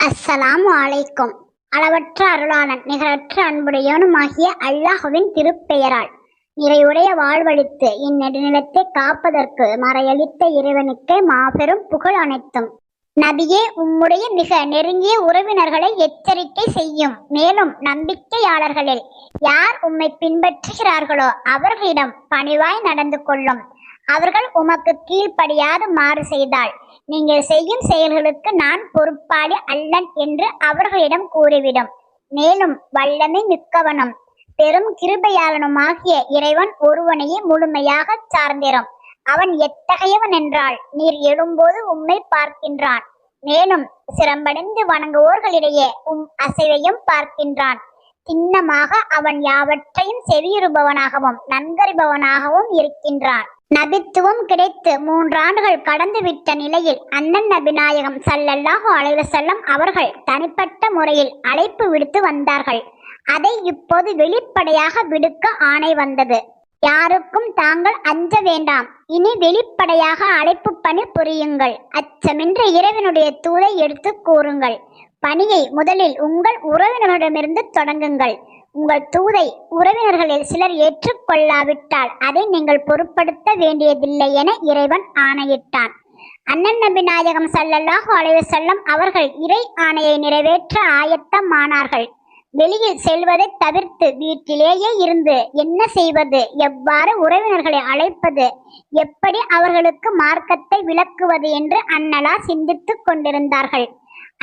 அஸ்ஸலாமு அலைக்கும். அளவற்ற அருளாளன் நிகரற்ற அன்புடையவனுமாகிய அல்லாஹுவின் திருப்பெயரால் நிறைவுடைய வாழ்வழித்து இந்நெடுநிலத்தை காப்பதற்கு மறையளித்த இறைவனுக்கே மாபெரும் புகழ் அனைத்தும். நபியே, உம்முடைய மிக நெருங்கிய உறவினர்களை எச்சரிக்கை செய்யும். மேலும் நம்பிக்கையாளர்களில் யார் உம்மை பின்பற்றுகிறார்களோ அவர்களிடம் பணிவாய் நடந்து கொள்ளும். அவர்கள் உமக்கு கீழ்ப்படியாது மாறு செய்தால் நீங்கள் செய்யும் செயல்களுக்கு நான் பொறுப்பாளி அல்லன் என்று அவர்களிடம் கூறிவிடும். மேலும் வல்லமை மிக்கவனும் பெரும் கிருபையாளனுமாகிய இறைவன் ஒருவனையே முழுமையாக சார்ந்திரும். அவன் எத்தகையவன் என்றால், நீர் எழும்போது உம்மை பார்க்கின்றான். மேலும் சிரம்படைந்து வணங்குவோர்களிடையே அசைவையும் பார்க்கின்றான். சின்னமாக அவன் யாவற்றையும் செவியுறுபவனாகவும் நன்கறிபவனாகவும் இருக்கின்றான். நபித்துவம் கிடைத்து 3 ஆண்டுகள் கடந்துவிட்ட நிலையில் அண்ணன் நபிநாயகம் ஸல்லல்லாஹு அலைஹி வஸல்லம் அவர்கள் தனிப்பட்ட முறையில் அழைப்பு விடுத்து வந்தார்கள். அதை இப்போது வெளிப்படையாக விடுக்க ஆணை வந்தது. யாருக்கும் தாங்கள் அஞ்ச வேண்டாம். இனி வெளிப்படையாக அழைப்பு பணி புரியுங்கள். அச்சமின்றி இறைவனுடைய தூதை எடுத்து கூறுங்கள். பணியை முதலில் உங்கள் உறவினர்களிடமிருந்து தொடங்குங்கள். உங்கள் தூதை உறவினர்களில் சிலர் ஏற்றுக்கொள்ளாவிட்டால் அதை நீங்கள் பொருட்படுத்த வேண்டியதில்லை என இறைவன் ஆணையிட்டான். அண்ணன் நபி நாயகம் ஸல்லல்லாஹு அலைஹி வஸல்லம் அவர்கள் இறை ஆணையை நிறைவேற்ற ஆயத்தமானார்கள். வெளியில் செல்வதை தவிர்த்து வீட்டிலேயே இருந்து என்ன செய்வது, எவ்வாறு உறவினர்களை அழைப்பது, எப்படி அவர்களுக்கு மார்க்கத்தை விளக்குவது என்று அன்னலார் சிந்தித்துக் கொண்டிருந்தார்கள்.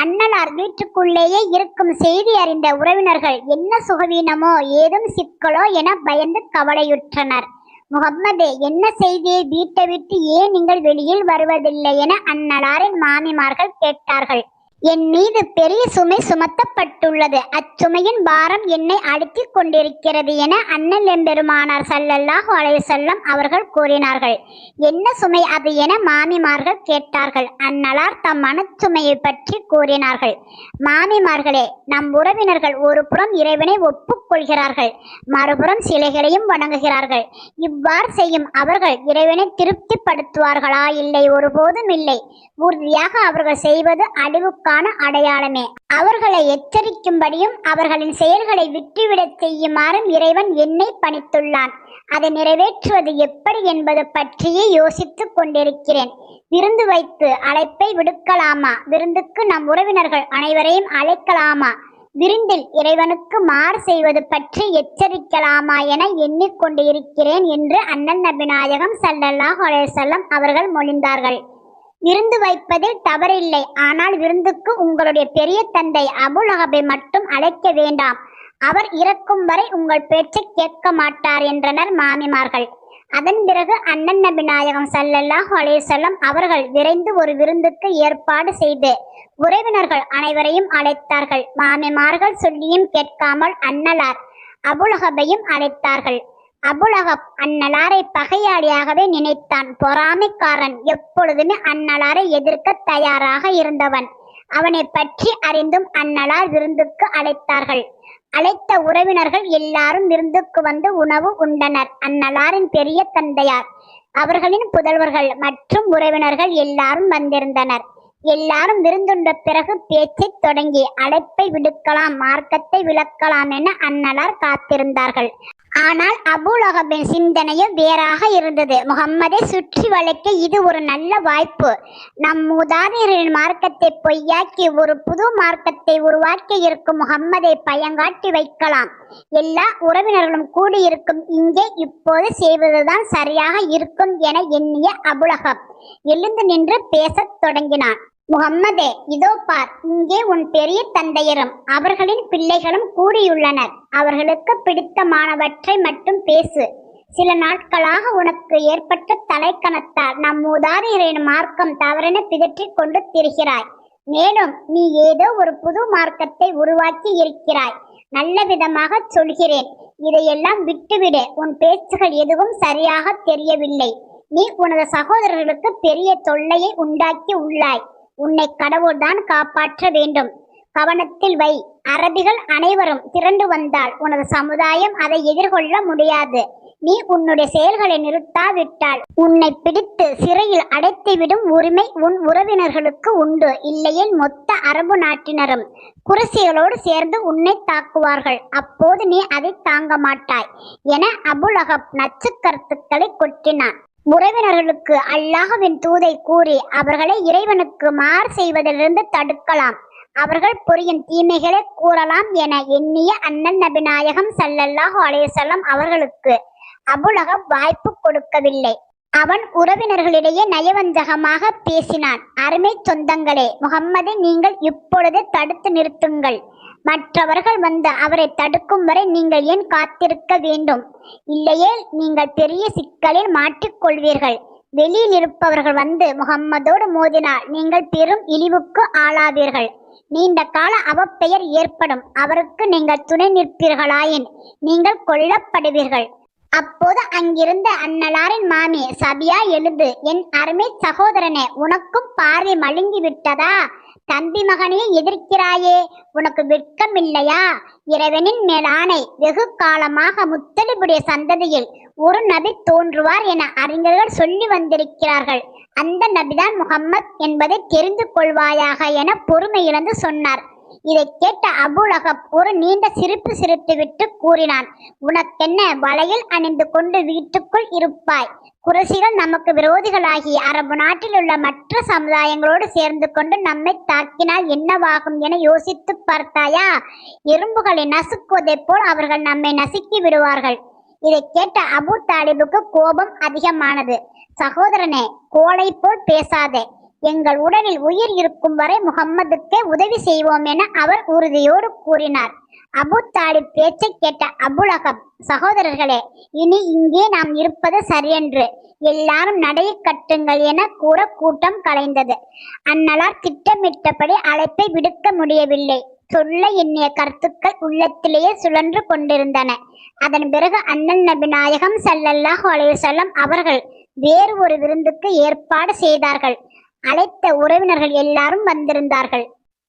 அன்னலார் வீட்டுக்குள்ளேயே இருக்கும் செய்தி அறிந்த உறவினர்கள் என்ன சுகவீனமோ ஏதும் சிக்கலோ என பயந்து கவலையுற்றனர். முகம்மதே, என்ன செய்தியை வீட்டை விட்டு ஏன் நீங்கள் வெளியில் வருவதில்லை என அன்னலாரின் மாமிமார்கள் கேட்டார்கள். என் மீது பெரிய சுமை சுமத்தப்பட்டுள்ளது. அச்சுமையின் பாரம் என்னை அழுத்திக் கொண்டிருக்கிறது என அண்ணல் எம்பெருமானார் ஸல்லல்லாஹு அலைஹி வஸல்லம் அவர்கள் கூறினார்கள். என்ன சுமை அது என மாமிமார்கள் கேட்டார்கள். அன்னலார் தம் மனச்சுமையை பற்றி கூறினார்கள். மாமிமார்களே, நம் உறவினர்கள் ஒரு புறம் இறைவனை ஒப்புக்கொள்கிறார்கள், மறுபுறம் சிலைகளையும் வணங்குகிறார்கள். இவ்வாறு செய்யும் அவர்கள் இறைவனை திருப்திப்படுத்துவார்களா? இல்லை, ஒருபோதும் இல்லை. உறுதியாக அவர்கள் செய்வது அழிவுக்கான அடையாளமே. அவர்களை எச்சரிக்கும்படியும் அவர்களின் செயல்களை விட்டுவிடச் செய்யுமாறும் இறைவன் என்னை பணித்துள்ளான். அதை நிறைவேற்றுவது எப்படி என்பது பற்றியே யோசித்துக் கொண்டிருக்கிறேன். விருந்து வைத்து அழைப்பை விடுக்கலாமா? விருந்துக்கு நம் உறவினர்கள் அனைவரையும் அழைக்கலாமா? விருந்தில் இறைவனுக்கு மாறு செய்வது பற்றி எச்சரிக்கலாமா என எண்ணிக்கொண்டு இருக்கிறேன் என்று அண்ணல் நபிநாயகம் ஸல்லல்லாஹு அலைஹி வஸல்லம் அவர்கள் மொழிந்தார்கள். விருந்து வைப்பதில் தவறில்லை. ஆனால் விருந்துக்கு உங்களுடைய பெரிய தந்தை அபுலஹபை மட்டும் அழைக்க வேண்டாம். அவர் இறக்கும் வரை உங்கள் பேச்சை கேட்க மாட்டார் என்றனர் மாமிமார்கள். அதன் பிறகு அண்ணன் நபி நாயகம் ஸல்லல்லாஹு அலைஹி வஸல்லம் அவர்கள் விரைந்து ஒரு விருந்துக்கு ஏற்பாடு செய்து உறவினர்கள் அனைவரையும் அழைத்தார்கள். மாமிமார்கள் சொல்லியும் கேட்காமல் அன்னலார் அபுலஹபையும் அழைத்தார்கள். அபுலஹப் அன்னலாரை பகையாளியாகவே நினைத்தான். பொறாமைக்காரன், எப்பொழுதுமே அன்னலாரை எதிர்க்க தயாராக இருந்தவன். அவனை பற்றி அறிந்தும் அன்னலார் விருந்துக்கு அழைத்தார்கள். அழைத்த உறவினர்கள் எல்லாரும் விருந்துக்கு வந்து உணவு உண்டனர். அன்னலாரின் பெரிய தந்தையார், அவர்களின் புதல்வர்கள் மற்றும் உறவினர்கள் எல்லாரும் வந்திருந்தனர். எல்லாரும் விருந்துண்ட பிறகு பேச்சை தொடங்கி அழைப்பை விடுக்கலாம், மார்க்கத்தை விளக்கலாம் என அன்னலார் காத்திருந்தார்கள். ஆனால் அபுலஹபின் சிந்தனையோ வேறாக இருந்தது. முகம்மதை சுற்றி வளைக்க இது ஒரு நல்ல வாய்ப்பு. நம் மூதாதையரின் மார்க்கத்தை பொய்யாக்கி ஒரு புது மார்க்கத்தை உருவாக்கி இருக்கும் முகம்மதை பயங்காட்டி வைக்கலாம். எல்லா உறவினர்களும் கூடியிருக்கும் இங்கே இப்போது செய்வதுதான் சரியாக இருக்கும் என எண்ணிய அபுலஹப் எழுந்து நின்று பேசத் தொடங்கினான். முகம்மதே, இதோ பார், இங்கே உன் பெரிய தந்தையரும் அவர்களின் பிள்ளைகளும் கூடியுள்ளனர். அவர்களுக்கு பிடித்தமானவற்றை மட்டும் பேசு. சில நாட்களாக உனக்கு ஏற்பட்ட தலைக்கணத்தால் நம் மூதாதையரின் மார்க்கம் தவறென பிதற்றிக் கொண்டு திரிகிறாய். மேலும் நீ ஏதோ ஒரு புது மார்க்கத்தை உருவாக்கி இருக்கிறாய். நல்ல விதமாக சொல்கிறேன், இதையெல்லாம் விட்டுவிடு. உன் பேச்சுகள் எதுவும் சரியாக தெரியவில்லை. நீ உனது சகோதரர்களுக்கு பெரிய தொல்லையை உண்டாக்கி உள்ளாய். உன்னை கடவுள்தான் காப்பாற்ற வேண்டும். கவனத்தில் வை. அரபிகள் அனைவரும் திரண்டு வந்தால் உனது சமுதாயம் அதை எதிர்கொள்ள முடியாது. நீ உன்னுடைய செயல்களை நிறுத்தாவிட்டால் உன்னை பிடித்து சிறையில் அடைத்துவிடும் உரிமை உன் உறவினர்களுக்கு உண்டு. இல்லையேல் மொத்த அரபு நாட்டினரும் குறைசிகளோடு சேர்ந்து உன்னை தாக்குவார்கள். அப்போது நீ அதை தாங்க மாட்டாய் என அபுலஹப் நச்சு கருத்துக்களை கொட்டினான். உறவினர்களுக்கு அல்லாஹ்வின் தூதை கூறி அவர்களை இறைவனுக்கு மாறு செய்வதிலிருந்து தடுக்கலாம், அவர்கள் புரியும் தீமைகளை கூறலாம் என எண்ணிய அண்ணன் நபி நாயகம் ஸல்லல்லாஹு அலைஹி வஸல்லம் அவர்களுக்கு அபுலஹப் வாய்ப்பு கொடுக்கவில்லை. அவன் உறவினர்களிடையே நயவஞ்சகமாக பேசினான். அருமை சொந்தங்களே, முகம்மதை நீங்கள் இப்பொழுது தடுத்து நிறுத்துங்கள். மற்றவர்கள் வந்து அவரை தடுக்கும் வரை நீங்கள் ஏன் காத்திருக்க வேண்டும்? இல்லையே நீங்கள் பெரிய சிக்கலில் மாட்டிக்கொள்வீர்கள். வெளியில் இருப்பவர்கள் வந்து முகம்மதோடு மோதினால் நீங்கள் பெரும் இழிவுக்கு ஆளாவீர்கள். நீண்ட கால அவப்பெயர் ஏற்படும். அவருக்கு நீங்கள் துணை நிற்பீர்களாயின் நீங்கள் கொல்லப்படுவீர்கள். அப்போது அங்கிருந்த அன்னலாரின் மாமி சபியா எழுந்து, என் அருமை சகோதரனே, உனக்கும் பார்வை மழுங்கி விட்டதா? தம்பி மகனையே எதிர்க்கிறாயே, உனக்கு வெட்கம் இல்லையா? இறைவனின் மேல் ஆணை, வெகு காலமாக முத்தலிபுடைய சந்ததியில் ஒரு நபி தோன்றுவார் என அறிஞர்கள் சொல்லி வந்திருக்கிறார்கள். அந்த நபிதான் முகம்மது என்பதை தெரிந்து கொள்வாயாக என பொறுமை இழந்து சொன்னார். இதை கேட்ட அபுலஹப் ஒரு நீண்ட சிரிப்பு சிரித்துவிட்டு கூறினான், உனக்கென்ன, வளையல் அணிந்து கொண்டு வீட்டுக்குள் இருப்பாய். குறைசிகள் நமக்கு விரோதிகளாகி அரபு நாட்டில் உள்ள மற்ற சமுதாயங்களோடு சேர்ந்து கொண்டு நம்மை தாக்கினால் என்னவாகும் என யோசித்து பார்த்தாயா? எறும்புகளை நசுக்குவதை போல் அவர்கள் நம்மை நசுக்கி விடுவார்கள். இதை கேட்ட அபு தாலிபுக்கு கோபம் அதிகமானது. சகோதரனே, கோலை போல் பேசாதே. எங்கள் உடலில் உயிர் இருக்கும் வரை முகம்மதுக்கே உதவி செய்வோம் என அவர் உறுதியோடு கூறினார். அபு தாலிப் பேச்சை கேட்ட அபுலஹப், சகோதரர்களே, இனி இங்கே நாம் இருப்பது சரியென்று எல்லாரும் நடைய கட்டுங்கள் என கூற கூட்டம் கலைந்தது. அன்னலார் திட்டமிட்டபடி அழைப்பை விடுக்க முடியவில்லை. சொல்ல எண்ணிய கருத்துக்கள் உள்ளத்திலேயே சுழன்று கொண்டிருந்தன. அதன் பிறகு அண்ணன் நபி நாயகம் ஸல்லல்லாஹு அலைஹி வஸல்லம் அவர்கள் வேறு ஒரு விருந்துக்கு ஏற்பாடு செய்தார்கள். அழைத்த உறவினர்கள் எல்லாரும் வந்திருந்தார்கள்.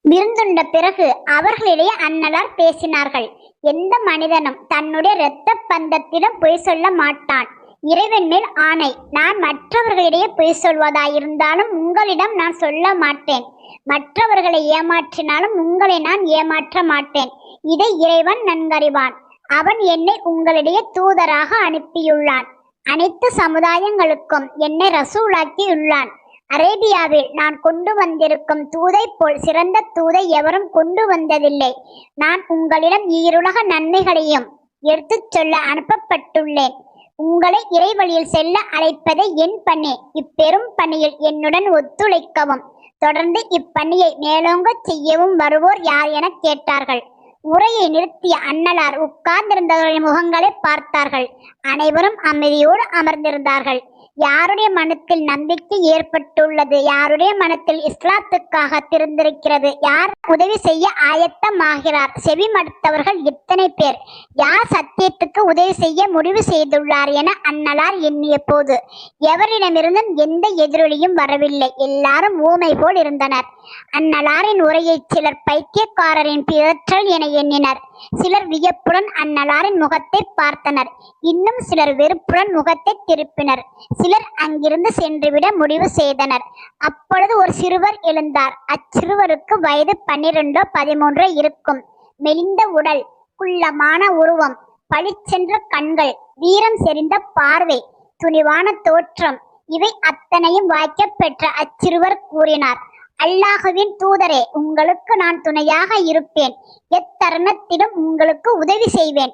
விருந்துண்ட பிறகு அவர்களிடையே அன்னலார் பேசினார்கள். எந்த மனிதனும் தன்னுடைய இரத்த பந்தத்திடம் பொய் சொல்ல மாட்டான். இறைவன் மேல் ஆணை, நான் மற்றவர்களிடையே பொய் சொல்வதாயிருந்தாலும் உங்களிடம் நான் சொல்ல மாட்டேன். மற்றவர்களை ஏமாற்றினாலும் உங்களை நான் ஏமாற்ற மாட்டேன். இதை இறைவன் நன்கறிவான். அவன் என்னை உங்களிடையே தூதராக அனுப்பியுள்ளான். அனைத்து சமுதாயங்களுக்கும் என்னை ரசூலாக்கியுள்ளான். அரேபியாவில் நான் கொண்டு வந்திருக்கும் தூதை போல் சிறந்த தூதை எவரும் கொண்டு வந்ததில்லை. நான் உங்களிடம் ஈருலக நன்மைகளையும் எடுத்துச் சொல்ல அனுப்பப்பட்டுள்ளேன். உங்களை இறைவழியில் செல்ல அழைப்பதை என் பணி. இப்பெரும் பணியில் என்னுடன் ஒத்துழைக்கவும் தொடர்ந்து இப்பணியை மேலோங்க செய்யவும் வருவோர் யார் என கேட்டார்கள். உரையை நிறுத்திய அன்னலார் உட்கார்ந்திருந்தவர்களின் முகங்களை பார்த்தார்கள். அனைவரும் அமைதியோடு அமர்ந்திருந்தார்கள். யாருடைய மனத்தில் நம்பிக்கை ஏற்பட்டுள்ளது? யாருடைய மனத்தில் இஸ்லாத்துக்காக திறந்திருக்கிறது? யார் உதவி செய்ய ஆயத்தமாகிறார்? செவி மடுத்தவர்கள் எத்தனை பேர்? யார் சத்தியத்துக்கு உதவி செய்ய முடிவு செய்துள்ளார் என அன்னலார் எண்ணிய போது எவரிடமிருந்தும் எந்த எதிரொலியும் வரவில்லை. எல்லாரும் ஊமை போல் இருந்தனர். அன்னலாரின் உரையை சிலர் பைத்தியக்காரரின் பிதற்றல் என எண்ணினர். சிலர் வியப்புடன் அன்னலாரின் முகத்தை பார்த்தனர். இன்னும் சிலர் வெறுப்புடன் முகத்தை திருப்பினர். சிலர் அங்கிருந்து சென்றுவிட முடிவு செய்தனர். அப்பொழுது ஒரு சிறுவர் எழுந்தார். அச்சிறுவருக்கு வயது 12-13 இருக்கும். மெலிந்த உடல், குள்ளமான உருவம், பளிச்சென்ற கண்கள், வீரம் செறிந்த பார்வை, துணிவான தோற்றம், இவை அத்தனையும் வாய்க்கப் பெற்ற அச்சிறுவர் கூறினார், அல்லாஹுவின் தூதரே, உங்களுக்கு நான் துணையாக இருப்பேன். எத்தருணத்திலும் உங்களுக்கு உதவி செய்வேன்.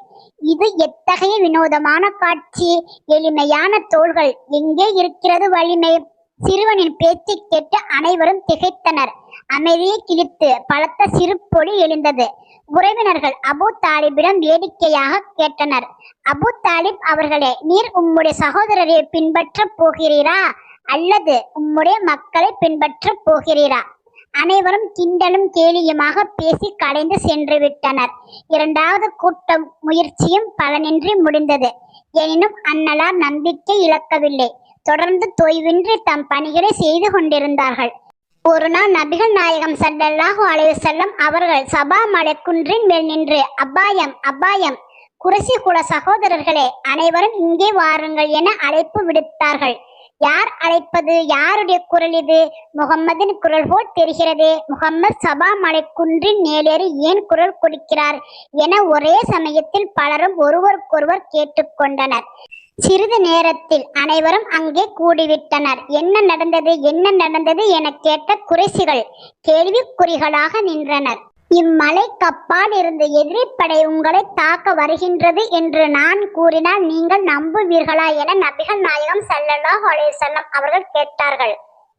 இது எத்தகைய வினோதமான காட்சி! எளிமையான தோள்கள், எங்கே இருக்கிறது வலிமை? சிறுவனின் பேச்சை கேட்டு அனைவரும் திகைத்தனர். அமைதியை கிழித்து பலத்த சிறு பொலி எழுந்தது. உறவினர்கள் அபு தாலிபிடம் வேடிக்கையாக கேட்டனர், அபு தாலிப் அவர்களே, நீர் உம்முடைய சகோதரரை பின்பற்ற போகிறீரா அல்லது உம்முடைய மக்களை பின்பற்ற போகிறீரா? அனைவரும் கிண்டலும் கேலியுமாக பேசி கலைந்து சென்று விட்டனர். இரண்டாவது கூட்டம் முயற்சியும் பலனின்றி முடிந்தது. எனினும் அன்னலார் நம்பிக்கை இழக்கவில்லை. தொடர்ந்து தொய்வின்றி தம் பணிகளை செய்து கொண்டிருந்தார்கள். ஒரு நாள் நபிகள் நாயகம் ஸல்லல்லாஹு அலைஹி வஸல்லம் அவர்கள் சபா மலைக்குன்றின் மேல் நின்று, அபாயம் அபாயம், குறைசி குல சகோதரர்களே, அனைவரும் இங்கே வாருங்கள் என அழைப்பு விடுத்தார்கள். யார் அழைப்பது? யாருடைய குரல் இது? முகம்மதின் குரல் போல் தெரிகிறதே. முகம்மது சபா மலை குன்றின் மேலேறி ஏன் குரல் கொடுக்கிறார் என ஒரே சமயத்தில் பலரும் ஒருவருக்கொருவர் கேட்டுக்கொண்டனர். சிறிது நேரத்தில் அனைவரும் அங்கே கூடிவிட்டனர். என்ன நடந்தது, என்ன நடந்தது என கேட்ட குறைசிகள் கேள்விக்குறிகளாக நின்றனர். இம்மலை கப்பால் இருந்து எதிரிப்படை உங்களை தாக்க வருகின்றது என்று நான் கூறினால் நீங்கள் நம்புவீர்களா என நபிகள் நாயகம் ஸல்லல்லாஹு அலைஹி வஸல்லம் அவர்கள் கேட்டார்கள்.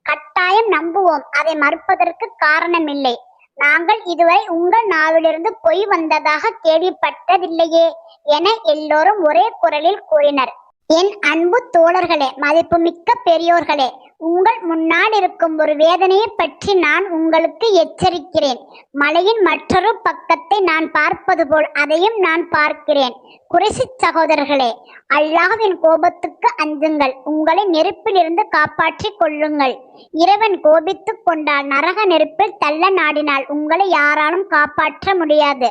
கட்டாயம் நம்புவோம், அதை மறுப்பதற்கு காரணமில்லை. நாங்கள் இதுவரை உங்கள் நாவிலிருந்து பொய் வந்ததாக கேள்விப்பட்டதில்லையே என எல்லோரும் ஒரே குரலில் கூறினர். என் அன்பு தோழர்களே, மதிப்புமிக்க பெரியோர்களே, உங்கள் முன்னால் இருக்கும் ஒரு வேதனையை பற்றி நான் உங்களுக்கு எச்சரிக்கிறேன். மலையின் மற்றொரு பக்கத்தை நான் பார்ப்பது போல் அதையும் நான் பார்க்கிறேன். குறைசி சகோதரர்களே, அல்லாஹ்வின் கோபத்துக்கு அஞ்சுங்கள். உங்களை நெருப்பிலிருந்து காப்பாற்றிக் கொள்ளுங்கள். இறைவன் கோபித்துக் கொண்டால் நரக நெருப்பில் தள்ள நாடினால் உங்களை யாராலும் காப்பாற்ற முடியாது.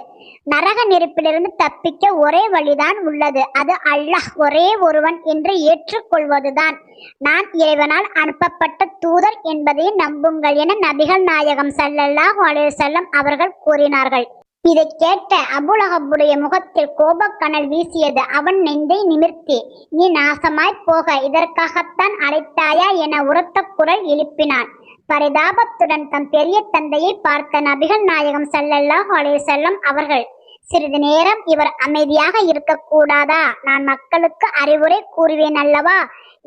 நரக நெருப்பிலிருந்து தப்பிக்க ஒரே வழிதான் உள்ளது, அது அல்லாஹ் ஒரே ஒருவன் என்று ஏற்றுக்கொள்வதுதான். நான் இறைவனால் அனுப்பப்பட்ட தூதர் என்பதை நம்புங்கள் என நபிகள் நாயகம் ஸல்லல்லாஹு அலைஹி வஸல்லம் அவர்கள் கூறினார்கள். இதை கேட்ட அபூலஹபுடைய முகத்தில் கோபக்கனல் வீசியது. அவன் நெஞ்சை நிமிர்த்தி, நீ நாசமாய் போக இதற்காகத்தான் அழைத்தாயா என உரத்த குரல் எழுப்பினான். பரிதாபத்துடன் தம் பெரிய தந்தையை பார்த்த நபிகள் நாயகம் ஸல்லல்லாஹு அலைஹி வஸல்லம் அவர்கள், சிறிது நேரம் இவர் அமைதியாக இருக்கக்கூடாதா? நான் மக்களுக்கு அறிவுரை கூறுவேன் அல்லவா?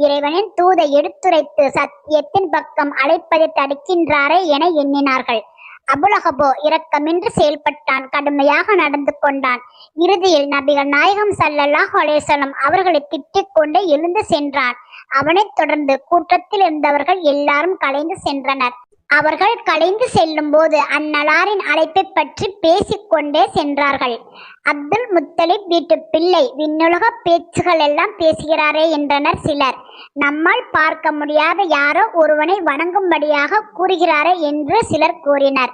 இறைவனின் தூதை எடுத்துரைத்து சத்தியத்தின் பக்கம் அழைப்பதை தடுக்கின்றாரே என எண்ணினார்கள். அபூலஹபோ இரக்கமின்றி செயல்பட்டான், கடுமையாக நடந்து கொண்டான். இறுதியில் நபிகள் நாயகம் ஸல்லல்லாஹு அலைஹி வஸல்லம் அவர்களை திட்டிக் கொண்டே எழுந்து சென்றான். அவனைத் தொடர்ந்து கூட்டத்தில் இருந்தவர்கள் எல்லாரும் கலைந்து சென்றனர். அவர்கள் கலைந்து செல்லும் போது அந்நலாரின் அழைப்பை பற்றி பேசிக்கொண்டே சென்றார்கள். அப்துல் முத்தலிப் வீட்டு பிள்ளை விண்ணுலக பேச்சுகள் எல்லாம் பேசுகிறாரே என்றனர் சிலர். நம்மால் பார்க்க முடியாத யாரோ ஒருவனை வணங்கும்படியாக கூறுகிறாரே என்று சிலர் கூறினர்.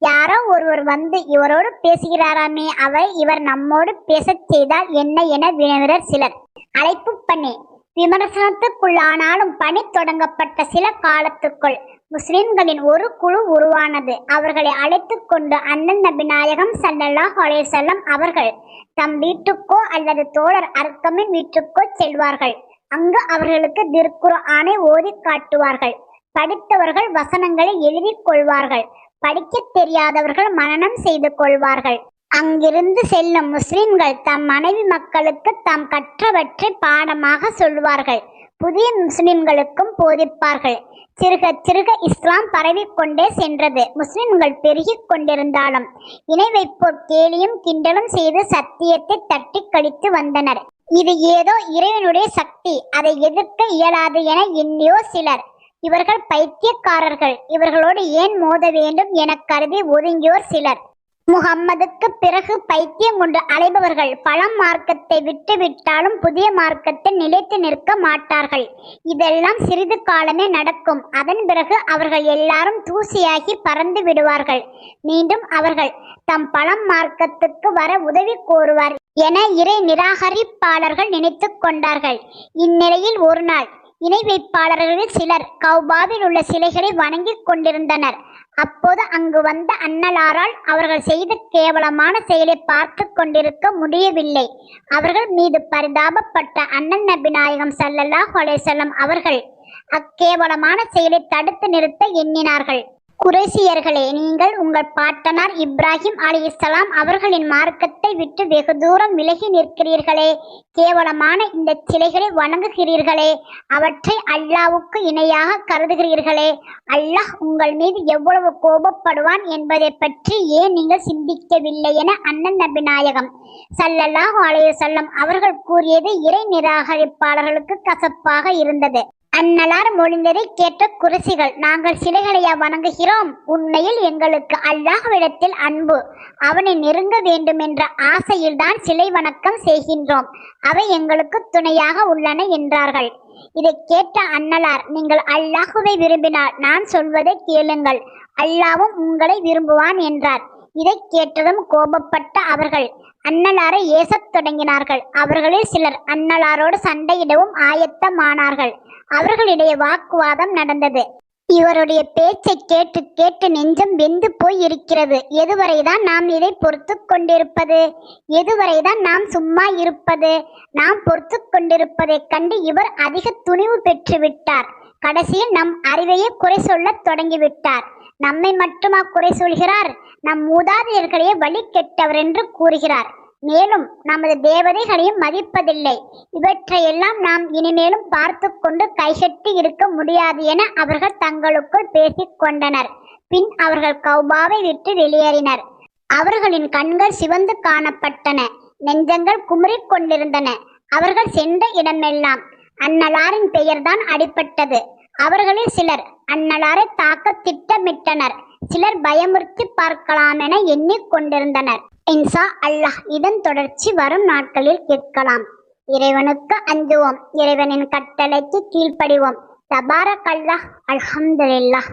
யாரோ ஒருவர் வந்து இவரோடு பேசுகிறாராமே, அவரை இவர் நம்மோடு பேசச் செய்தால் என்ன என வினவினர் சிலர். அழைப்பு பணி விமர்சனத்துக்குள்ளானாலும் பணி தொடங்கப்பட்ட சில காலத்துக்குள் முஸ்லிம்களின் ஒரு குழு உருவானது. அவர்களை அழைத்து கொண்டு அண்ணன் நபி நாயகம் ஸல்லல்லாஹு அலைஹி வஸல்லம் அவர்கள் தம் வீட்டுக்கோ அல்லது தோழர் அர்க்கமின் வீட்டுக்கோ செல்வார்கள். அங்கு அவர்களுக்கு திருக்குர்ஆனை ஓதி காட்டுவார்கள். படித்தவர்கள் வசனங்களை எழுதி கொள்வார்கள். படிக்க தெரியாதவர்கள் மனனம் செய்து கொள்வார்கள். அங்கிருந்து செல்லும் முஸ்லிம்கள் தம் மனைவி மக்களுக்கு தாம் கற்றவற்றை பாடமாக சொல்வார்கள். புதிய முஸ்லிம்களுக்கும் போதிப்பார்கள். சிறுக சிறுக இஸ்லாம் பரவிக்கொண்டே சென்றது. முஸ்லிம்கள் பெருகி கொண்டிருந்தாலும் இணை வைப்போர் கேலியும் கிண்டலும் செய்து சத்தியத்தை தட்டி கழித்து வந்தனர். இது ஏதோ இறைவனுடைய சக்தி, அதை எதிர்க்க இயலாது என எண்ணியோ சிலர். இவர்கள் பைத்தியக்காரர்கள், இவர்களோடு ஏன் மோத வேண்டும் என கருதி ஒதுங்கியோர் சிலர். முகம்மதுக்கு பிறகு பைத்தியம் கொண்டு அலைபவர்கள் பழம் மார்க்கத்தை விட்டு விட்டாலும் புதிய மார்க்கத்தில் நிலைத்து நிற்க மாட்டார்கள். இதெல்லாம் சிறிது காலமே நடக்கும். அதன் பிறகு அவர்கள் எல்லாரும் தூசியாகி பறந்து விடுவார்கள். மீண்டும் அவர்கள் தம் பழம் மார்க்கத்துக்கு வர உதவி கோருவார் என இறை நிராகரிப்பாளர்கள் நினைத்து கொண்டார்கள். இந்நிலையில் ஒரு நாள் இணை வைப்பாளர்களில் சிலர் கௌபாவில் உள்ள சிலைகளை வணங்கிக் கொண்டிருந்தனர். அப்போது அங்கு வந்த அன்னலாரால் அவர்கள் செய்த கேவலமான செயலை பார்த்து கொண்டிருக்க முடியவில்லை. அவர்கள் மீது பரிதாபப்பட்ட அண்ணன் நபி நாயகம் ஸல்லல்லாஹு அலைஹி வஸல்லம் அவர்கள் அக்கேவலமான செயலை தடுத்து நிறுத்த எண்ணினார்கள். குறைசியர்களே, நீங்கள் உங்கள் பாட்டனார் இப்ராஹிம் அலைஹிஸ்ஸலாம் அவர்களின் மார்க்கத்தை விட்டு வெகு தூரம் விலகி நிற்கிறீர்களே. கேவலமான இந்த சிலைகளை வணங்குகிறீர்களே. அவற்றை அல்லாஹ்வுக்கு இணையாக கருதுகிறீர்களே. அல்லாஹ் உங்கள் மீது எவ்வளவு கோபப்படுவான் என்பதை பற்றி ஏன் நீங்கள் சிந்திக்கவில்லை என அண்ணன் நபி நாயகம் ஸல்லல்லாஹு அலைஹி வஸல்லம் அவர்கள் கூறியது இறை நிராகரிப்பாளர்களுக்கு கசப்பாக இருந்தது. அந்நலார் மொழிந்ததை கேட்ட குறைசிகள், நாங்கள் சிலைகளையா வணங்குகிறோம்? உண்மையில் எங்களுக்கு அல்லாஹ்விடத்தில் அன்பு, அவனை நெருங்க வேண்டும் என்ற ஆசையில்தான் சிலை வணக்கம் செய்கின்றோம். அவை எங்களுக்கு துணையாக உள்ளன என்றார்கள். இதை கேட்ட அன்னலார், நீங்கள் அல்லாஹுவை விரும்பினால் நான் சொல்வதை கேளுங்கள், அல்லாஹ்வும் உங்களை விரும்புவான் என்றார். இதை கேட்டதும் கோபப்பட்ட அவர்கள், அன்னலாரை ஏசத் தொடங்கினார்கள். அவர்களில் சிலர் அன்னலாரோடு சண்டையிடவும் ஆயத்தமானார்கள். அவர்களிடையே வாக்குவாதம் நடந்தது. இவருடைய பேச்சை கேட்டு கேட்டு நெஞ்சம் வெந்து போய் இருக்கிறது. எதுவரைதான் நாம் இதை பொறுத்து கொண்டிருப்பது? எதுவரைதான் நாம் சும்மா இருப்பது? நாம் பொறுத்து கொண்டிருப்பதைக் கண்டு இவர் அதிக துணிவு பெற்று விட்டார். கடைசியில் நம் அறிவையே குறை சொல்லத் தொடங்கிவிட்டார். நம்மை மட்டுமா குறை சொல்கிறார்? நம் மூதாதையர்களையே வழி கெட்டவர் என்று கூறுகிறார். மேலும் நமது தேவதைகளையும் மதிப்பதில்லை. இவற்றையெல்லாம் நாம் இனிமேலும் பார்த்து கொண்டு கைகட்டி இருக்க முடியாது என அவர்கள் தங்களுக்குள் பேசிக் கொண்டனர். பின் அவர்கள் கௌபாவை விட்டு வெளியேறினர். அவர்களின் கண்கள் சிவந்து காணப்பட்டன. நெஞ்சங்கள் குமுறிக் கொண்டிருந்தன. அவர்கள் சென்ற இடமெல்லாம் அன்னலாரின் பெயர்தான் அடிபட்டது. அவர்களில் சிலர் அன்னலாரை தாக்க திட்டமிட்டனர். சிலர் பயமுறுத்தி பார்க்கலாமென எண்ணிக்கொண்டிருந்தனர். இன்ஷா அல்லாஹ் இதன் தொடர்ச்சி வரும் நாட்களில் கேட்கலாம். இறைவனுக்கு அஞ்சுவோம். இறைவனின் கட்டளைக்கு கீழ்ப்படிவோம். தபாரக் அல்லாஹ். அல்ஹம்துலில்லாஹ்.